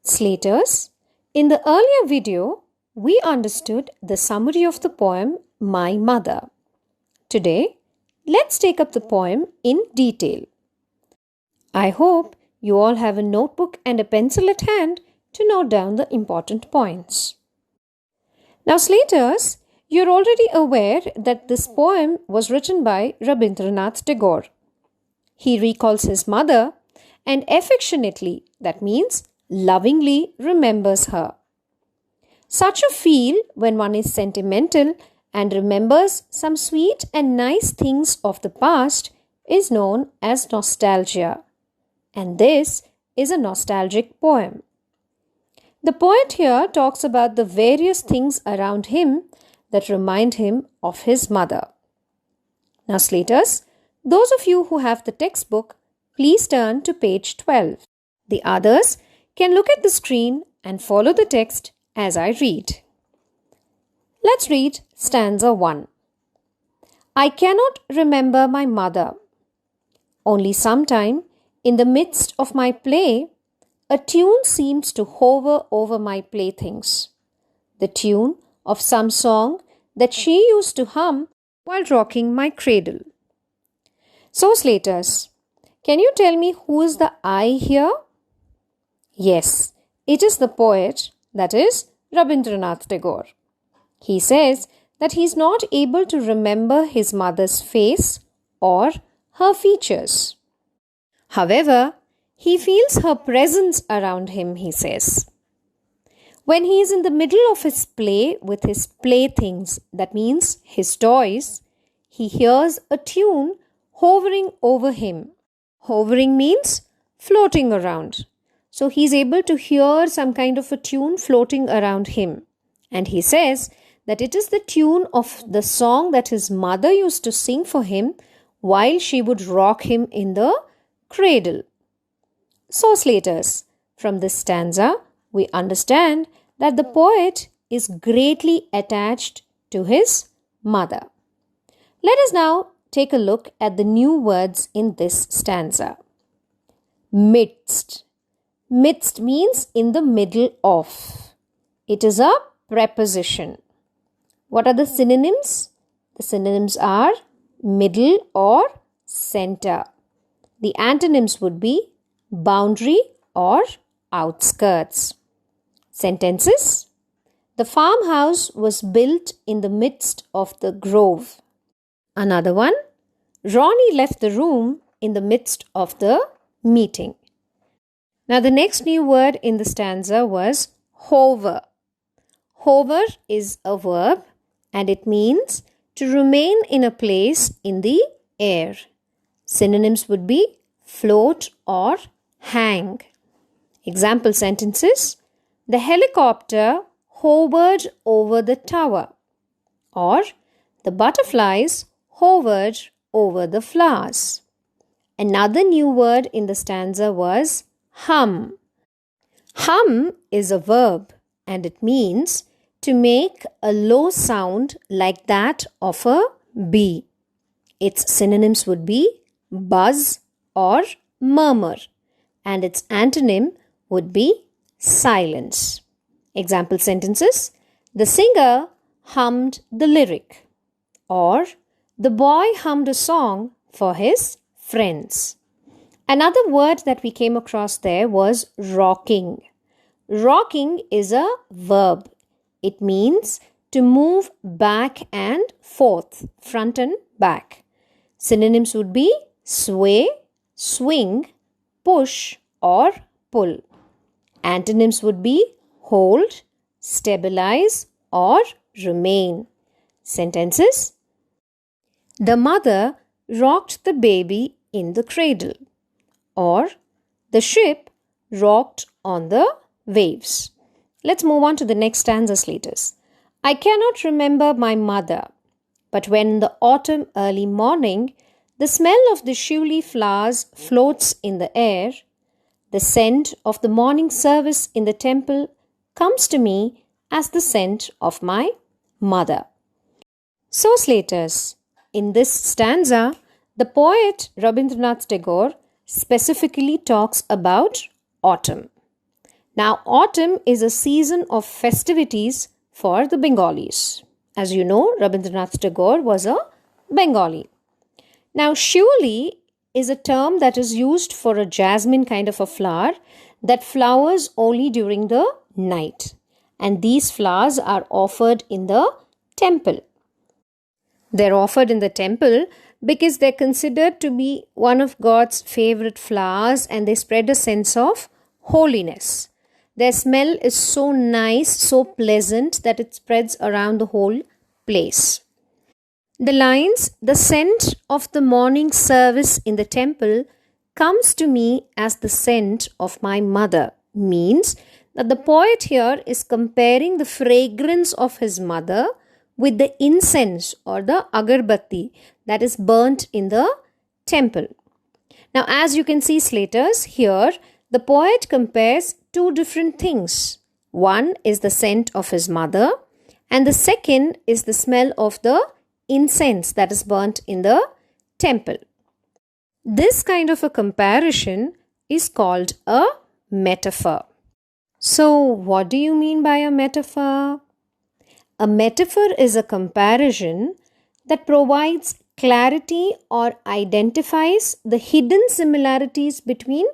Slaters, in the earlier video, we understood the summary of the poem My Mother. Today, let's take up the poem in detail. I hope you all have a notebook and a pencil at hand to note down the important points. Now, Slaters, you're already aware that this poem was written by Rabindranath Tagore. He recalls his mother and affectionately, that means lovingly, remembers her. Such a feel when one is sentimental and remembers some sweet and nice things of the past is known as nostalgia. And this is a nostalgic poem. The poet here talks about the various things around him that remind him of his mother. Now, Slaters, those of you who have the textbook, please turn to page 12. The others can look at the screen and follow the text as I read. Let's read stanza 1. I cannot remember my mother. Only sometime in the midst of my play, a tune seems to hover over my playthings. The tune of some song that she used to hum while rocking my cradle. So, Slaters, can you tell me who is the I here? Yes, it is the poet, that is Rabindranath Tagore. He says that he is not able to remember his mother's face or her features. However, he feels her presence around him, he says. When he is in the middle of his play with his playthings, that means his toys, he hears a tune hovering over him. Hovering means floating around. So he is able to hear some kind of a tune floating around him. And he says that it is the tune of the song that his mother used to sing for him while she would rock him in the cradle. So, Slaters, from this stanza, we understand that the poet is greatly attached to his mother. Let us now take a look at the new words in this stanza. Midst. Midst means in the middle of. It is a preposition. What are the synonyms? The synonyms are middle or center. The antonyms would be boundary or outskirts. Sentences. The farmhouse was built in the midst of the grove. Another one. Ronnie left the room in the midst of the meeting. Now, the next new word in the stanza was hover. Hover is a verb and it means to remain in a place in the air. Synonyms would be float or hang. Example sentences. The helicopter hovered over the tower. Or the butterflies hovered over the flowers. Another new word in the stanza was hum. Hum is a verb and it means to make a low sound like that of a bee. Its synonyms would be buzz or murmur and its antonym would be silence. Example sentences. The singer hummed the lyric or the boy hummed a song for his friends. Another word that we came across there was rocking. Rocking is a verb. It means to move back and forth, front and back. Synonyms would be sway, swing, push or pull. Antonyms would be hold, stabilize or remain. Sentences. The mother rocked the baby in the cradle. Or the ship rocked on the waves. Let's move on to the next stanza, Slaters. I cannot remember my mother, but when in the autumn early morning, the smell of the shiuli flowers floats in the air, the scent of the morning service in the temple comes to me as the scent of my mother. So, Slaters, in this stanza, the poet Rabindranath Tagore specifically talks about autumn. Now, autumn is a season of festivities for the Bengalis. As you know, Rabindranath Tagore was a Bengali. Now, Shivali is a term that is used for a jasmine kind of a flower that flowers only during the night. And these flowers are offered in the temple. They're offered in the temple because they're considered to be one of God's favorite flowers and they spread a sense of holiness. Their smell is so nice, so pleasant that it spreads around the whole place. The lines, "The scent of the morning service in the temple comes to me as the scent of my mother," means that the poet here is comparing the fragrance of his mother with the incense or the agarbatti that is burnt in the temple. Now, as you can see, Slaters, here the poet compares two different things. One is the scent of his mother, and the second is the smell of the incense that is burnt in the temple. This kind of a comparison is called a metaphor. So, what do you mean by a metaphor? A metaphor is a comparison that provides clarity or identifies the hidden similarities between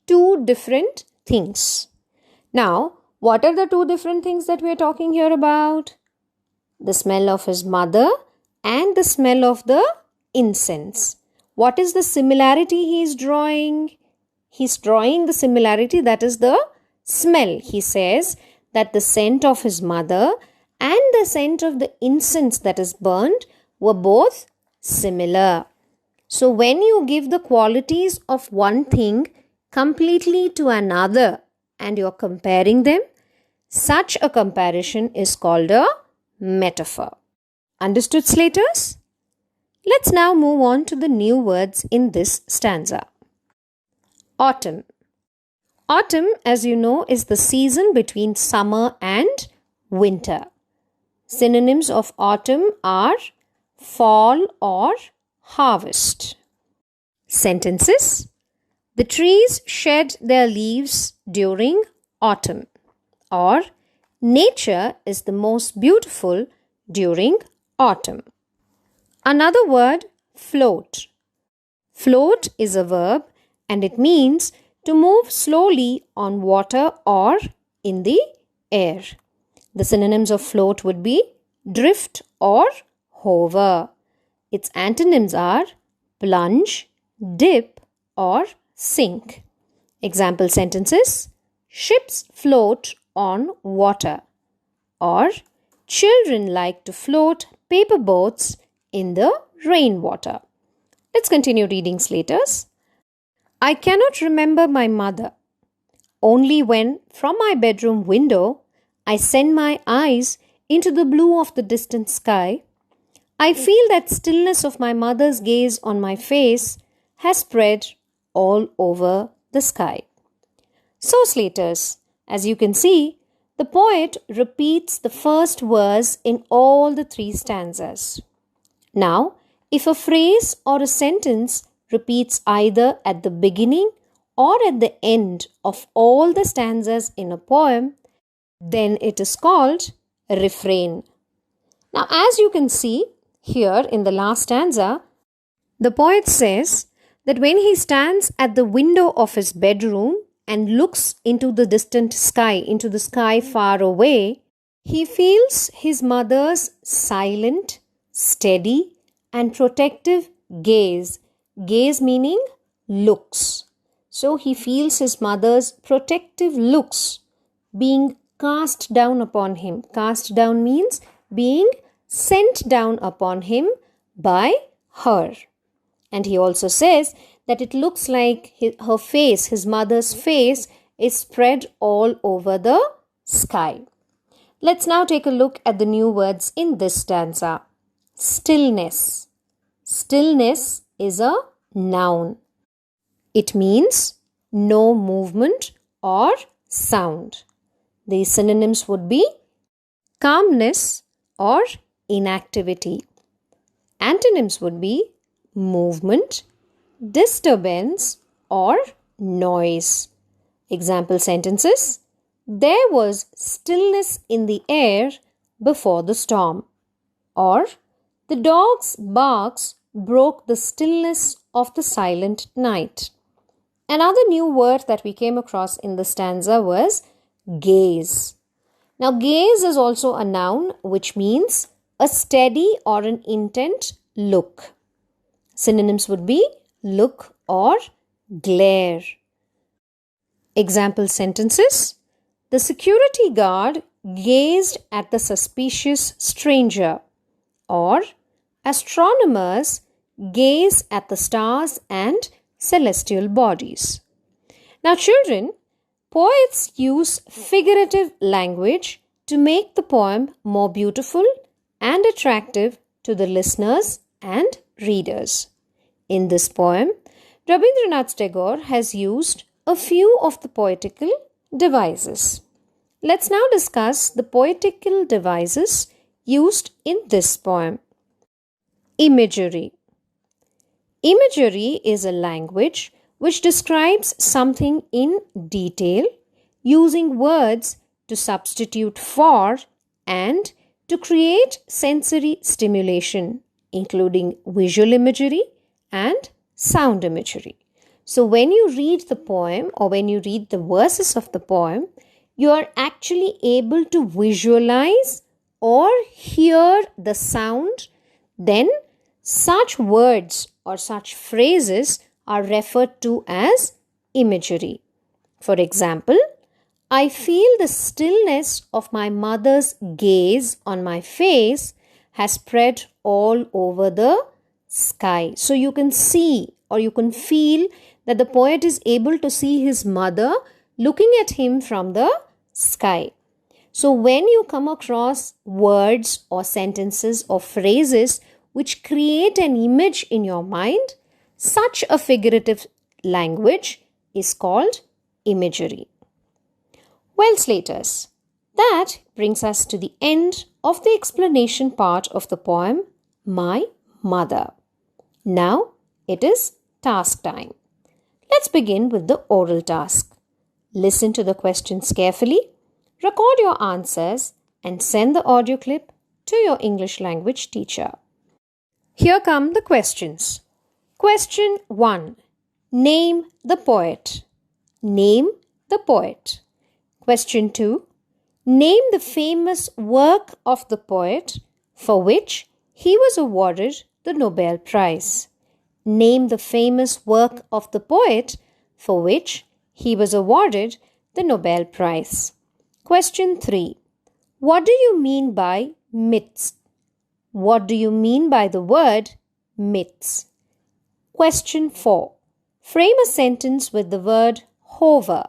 two different things. Now, what are the two different things that we are talking here about? The smell of his mother and the smell of the incense. What is the similarity he is drawing? He's drawing the similarity that is the smell. He says that the scent of his mother and the scent of the incense that is burned were both similar. So when you give the qualities of one thing completely to another and you're comparing them, such a comparison is called a metaphor. Understood, Slaters? Let's now move on to the new words in this stanza. Autumn. Autumn, as you know, is the season between summer and winter. Synonyms of autumn are fall or harvest. Sentences. The trees shed their leaves during autumn, or nature is the most beautiful during autumn. Another word, float. Float is a verb and it means to move slowly on water or in the air. The synonyms of float would be drift or hover. Its antonyms are plunge, dip or sink. Example sentences: ships float on water, or children like to float paper boats in the rainwater. Let's continue reading, Slaters. I cannot remember my mother. Only when, from my bedroom window, I send my eyes into the blue of the distant sky, I feel that stillness of my mother's gaze on my face has spread all over the sky. So, Slaters, as you can see, the poet repeats the first verse in all the three stanzas. Now, if a phrase or a sentence repeats either at the beginning or at the end of all the stanzas in a poem, then it is called a refrain. Now, as you can see here in the last stanza, the poet says that when he stands at the window of his bedroom and looks into the distant sky, into the sky far away, he feels his mother's silent, steady, and protective gaze. Gaze meaning looks. So he feels his mother's protective looks being cast down upon him. Cast down means being sent down upon him by her. And he also says that it looks like her face, his mother's face, is spread all over the sky. Let's now take a look at the new words in this stanza. Stillness. Stillness is a noun. It means no movement or sound. The synonyms would be calmness or inactivity. Antonyms would be movement, disturbance or noise. Example sentences: there was stillness in the air before the storm. Or, the dog's barks broke the stillness of the silent night. Another new word that we came across in the stanza was gaze. Now, gaze is also a noun which means a steady or an intent look. Synonyms would be look or glare. Example sentences. The security guard gazed at the suspicious stranger. Or, astronomers gaze at the stars and celestial bodies. Now, children, poets use figurative language to make the poem more beautiful and attractive to the listeners and readers. In this poem, Rabindranath Tagore has used a few of the poetical devices. Let's now discuss the poetical devices used in this poem. Imagery. Imagery is a language which describes something in detail using words to substitute for and to create sensory stimulation, including visual imagery and sound imagery. So when you read the poem or when you read the verses of the poem, you are actually able to visualize or hear the sound. Then such words or such phrases are referred to as imagery. For example, I feel the stillness of my mother's gaze on my face has spread all over the sky. So you can see or you can feel that the poet is able to see his mother looking at him from the sky. So when you come across words or sentences or phrases which create an image in your mind, such a figurative language is called imagery. Well, Slaters, that brings us to the end of the explanation part of the poem, My Mother. Now it is task time. Let's begin with the oral task. Listen to the questions carefully, record your answers, and send the audio clip to your English language teacher. Here come the questions. Question 1. Name the poet. Name the poet. Question 2. Name the famous work of the poet for which he was awarded the Nobel Prize. Name the famous work of the poet for which he was awarded the Nobel Prize. Question 3. What do you mean by myths? What do you mean by the word myths? Question 4. Frame a sentence with the word hover.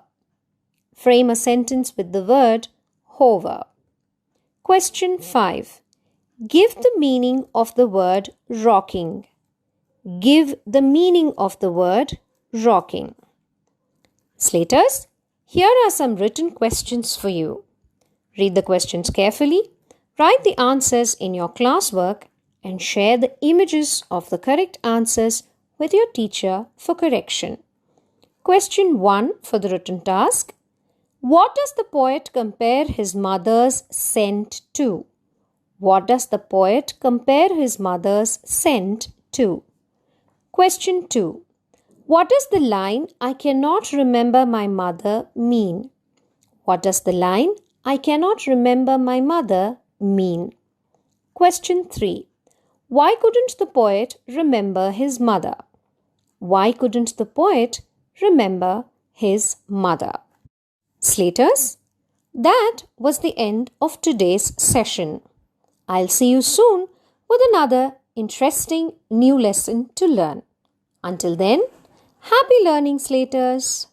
Frame a sentence with the word hover. Question 5. Give the meaning of the word rocking. Give the meaning of the word rocking. Slaters, here are some written questions for you. Read the questions carefully, write the answers in your classwork, and share the images of the correct answers with your teacher for correction. Question 1 for the written task. What does the poet compare his mother's scent to? What does the poet compare his mother's scent to? Question 2. What does the line, I cannot remember my mother, mean? What does the line, I cannot remember my mother, mean? Question 3. Why couldn't the poet remember his mother? Why couldn't the poet remember his mother? Slaters, that was the end of today's session. I'll see you soon with another interesting new lesson to learn. Until then, happy learning, Slaters!